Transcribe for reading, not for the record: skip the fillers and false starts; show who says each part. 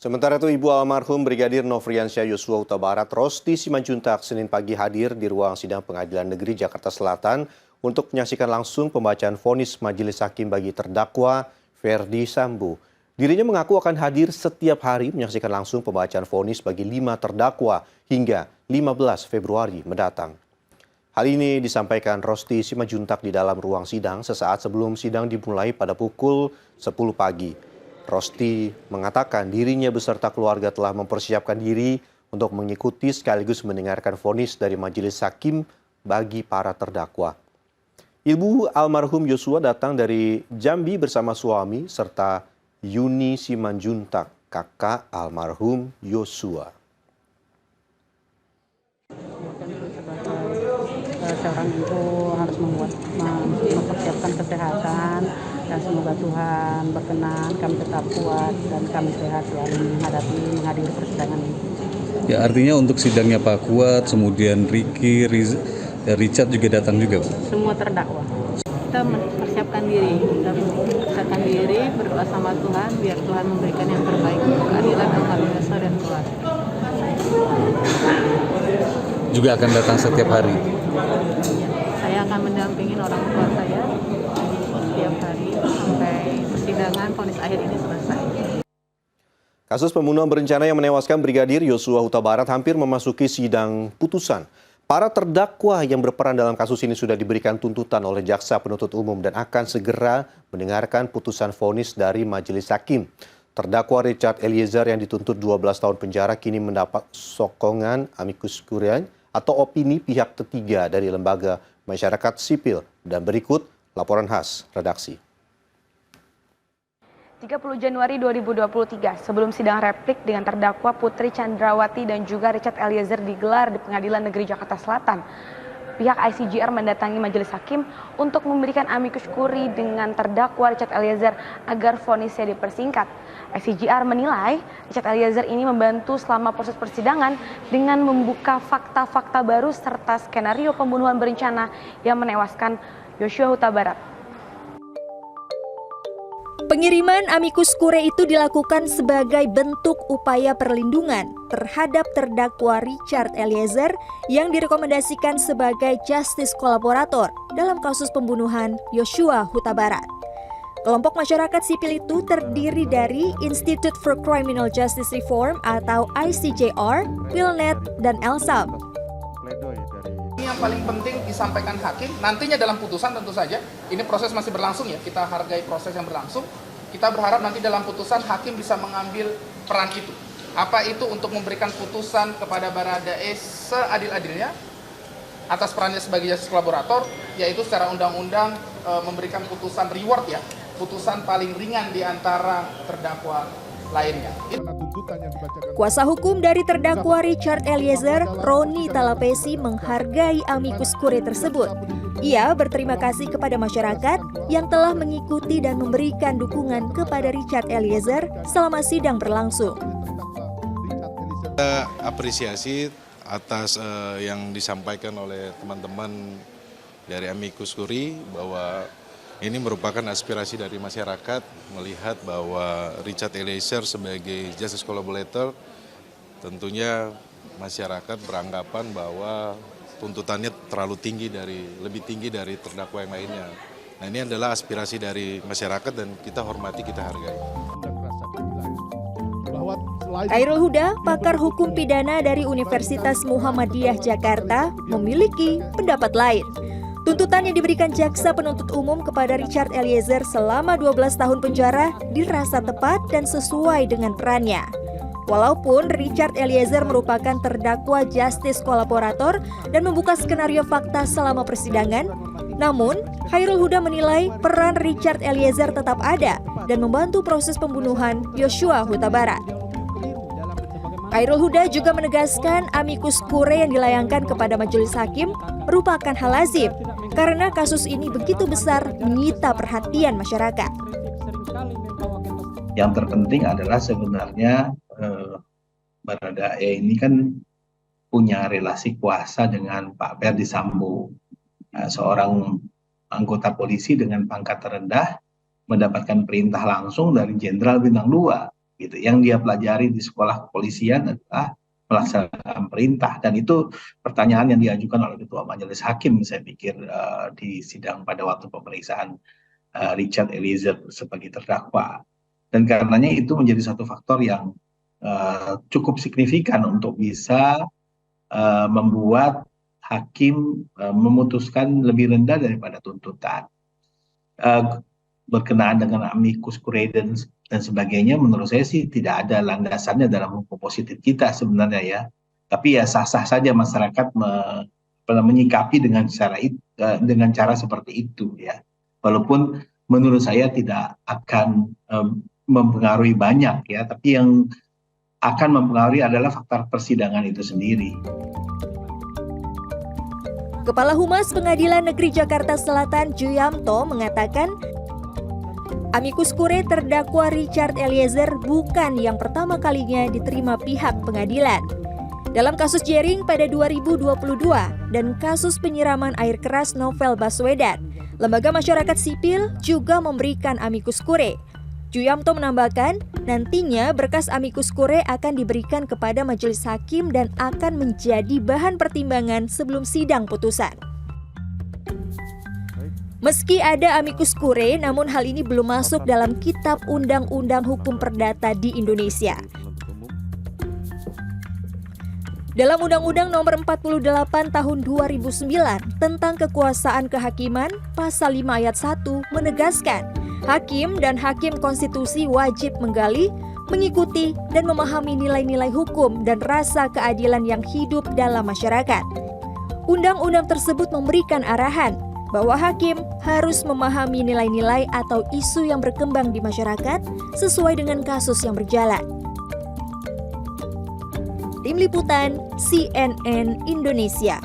Speaker 1: Sementara itu, Ibu almarhum Brigadir Nofriansyah Yosua Huta Barat, Rosti Simanjuntak, Senin pagi hadir di ruang sidang Pengadilan Negeri Jakarta Selatan untuk menyaksikan langsung pembacaan vonis majelis hakim bagi terdakwa Ferdi Sambo. Dirinya mengaku akan hadir setiap hari menyaksikan langsung pembacaan vonis bagi 5 terdakwa hingga 15 Februari mendatang. Hal ini disampaikan Rosti Simanjuntak di dalam ruang sidang sesaat sebelum sidang dimulai pada pukul 10 pagi. Rosti mengatakan dirinya beserta keluarga telah mempersiapkan diri untuk mengikuti sekaligus mendengarkan vonis dari majelis hakim bagi para terdakwa. Ibu almarhum Yosua datang dari Jambi bersama suami serta Yuni Simanjuntak, kakak almarhum Yosua.
Speaker 2: Seorang ibu harus mempersiapkan kesehatan, dan semoga Tuhan berkenan kami tetap kuat dan kami sehat selalu menghadiri persidangan ini.
Speaker 3: Ya, artinya untuk sidangnya Pak Kuat, kemudian Richard juga datang juga, Pak?
Speaker 2: Semua terdakwa. Kita mempersiapkan diri, berdoa sama Tuhan biar Tuhan memberikan yang terbaik untuk keadilan almarhum Yosua dan keluarga.
Speaker 3: Juga akan datang setiap hari.
Speaker 2: Saya akan mendampingin orang tua saya setiap hari sampai persidangan vonis akhir ini selesai.
Speaker 1: Kasus pembunuhan berencana yang menewaskan Brigadir Yosua Huta Barat hampir memasuki sidang putusan. Para terdakwa yang berperan dalam kasus ini sudah diberikan tuntutan oleh jaksa penuntut umum dan akan segera mendengarkan putusan vonis dari majelis hakim. Terdakwa Richard Eliezer yang dituntut 12 tahun penjara kini mendapat sokongan amicus curiae atau opini pihak ketiga dari lembaga masyarakat sipil. Dan berikut laporan khas redaksi.
Speaker 4: 30 Januari 2023, sebelum sidang replik dengan terdakwa Putri Chandrawati dan juga Richard Eliezer digelar di Pengadilan Negeri Jakarta Selatan, pihak ICJR mendatangi majelis hakim untuk memberikan amicus curiae dengan terdakwa Richard Eliezer agar vonisnya dipersingkat. ICJR menilai Richard Eliezer ini membantu selama proses persidangan dengan membuka fakta-fakta baru serta skenario pembunuhan berencana yang menewaskan Yosua Huta Barat.
Speaker 5: Pengiriman amicus curiae itu dilakukan sebagai bentuk upaya perlindungan terhadap terdakwa Richard Eliezer yang direkomendasikan sebagai justice kolaborator dalam kasus pembunuhan Yosua Huta Barat. Kelompok masyarakat sipil itu terdiri dari Institute for Criminal Justice Reform atau ICJR, Pilnet, dan Elsam.
Speaker 6: Ini yang paling penting disampaikan hakim, nantinya dalam putusan tentu saja, ini proses masih berlangsung ya, kita hargai proses yang berlangsung, kita berharap nanti dalam putusan hakim bisa mengambil peran itu. Apa itu untuk memberikan putusan kepada Baradae seadil-adilnya atas perannya sebagai justice kolaborator, yaitu secara undang-undang memberikan putusan reward ya, putusan paling ringan di antara terdakwa lainnya.
Speaker 5: Kuasa hukum dari terdakwa Richard Eliezer, Roni Talapesi, menghargai amicus curiae tersebut. Ia berterima kasih kepada masyarakat yang telah mengikuti dan memberikan dukungan kepada Richard Eliezer selama sidang berlangsung.
Speaker 7: Kita apresiasi atas yang disampaikan oleh teman-teman dari amicus curiae bahwa ini merupakan aspirasi dari masyarakat melihat bahwa Richard Eliezer sebagai justice collaborator, tentunya masyarakat beranggapan bahwa tuntutannya lebih tinggi dari terdakwa yang lainnya. Nah, ini adalah aspirasi dari masyarakat dan kita hormati, kita hargai.
Speaker 5: Khairul Huda, pakar hukum pidana dari Universitas Muhammadiyah Jakarta, memiliki pendapat lain. Tuntutan yang diberikan jaksa penuntut umum kepada Richard Eliezer selama 12 tahun penjara dirasa tepat dan sesuai dengan perannya. Walaupun Richard Eliezer merupakan terdakwa justice kolaborator dan membuka skenario fakta selama persidangan, namun Khairul Huda menilai peran Richard Eliezer tetap ada dan membantu proses pembunuhan Yosua Huta Barat. Khairul Huda juga menegaskan amicus curiae yang dilayangkan kepada majelis hakim merupakan hal lazim karena kasus ini begitu besar menyita perhatian masyarakat.
Speaker 8: Yang terpenting adalah sebenarnya Baradae ini kan punya relasi kuasa dengan Pak Ferdi Sambo, seorang anggota polisi dengan pangkat terendah mendapatkan perintah langsung dari Jenderal Bintang 2. gitu. Yang dia pelajari di sekolah kepolisian adalah melaksanakan perintah, dan itu pertanyaan yang diajukan oleh Ketua Majelis Hakim saya pikir di sidang pada waktu pemeriksaan Richard Eliezer sebagai terdakwa. Dan karenanya itu menjadi satu faktor yang cukup signifikan untuk bisa membuat hakim memutuskan lebih rendah daripada tuntutan. Berkenaan dengan amicus curiae dan sebagainya, menurut saya sih tidak ada landasannya dalam hukum positif kita sebenarnya ya. Tapi ya sah-sah saja masyarakat menyikapi dengan cara seperti itu ya. Walaupun menurut saya tidak akan mempengaruhi banyak ya, tapi yang akan mempengaruhi adalah faktor persidangan itu sendiri.
Speaker 5: Kepala Humas Pengadilan Negeri Jakarta Selatan Juyamto mengatakan, amicus curiae terdakwa Richard Eliezer bukan yang pertama kalinya diterima pihak pengadilan. Dalam kasus Jering pada 2022 dan kasus penyiraman air keras Novel Baswedan, lembaga masyarakat sipil juga memberikan amicus curiae. Juyamto menambahkan, nantinya berkas amicus curiae akan diberikan kepada majelis hakim dan akan menjadi bahan pertimbangan sebelum sidang putusan. Meski ada amicus curiae, namun hal ini belum masuk dalam Kitab Undang-Undang Hukum Perdata di Indonesia. Dalam Undang-Undang Nomor 48 Tahun 2009 tentang Kekuasaan Kehakiman, Pasal 5 Ayat 1 menegaskan, hakim dan hakim konstitusi wajib menggali, mengikuti, dan memahami nilai-nilai hukum dan rasa keadilan yang hidup dalam masyarakat. Undang-undang tersebut memberikan arahan bahwa hakim harus memahami nilai-nilai atau isu yang berkembang di masyarakat sesuai dengan kasus yang berjalan. Tim Liputan CNN Indonesia.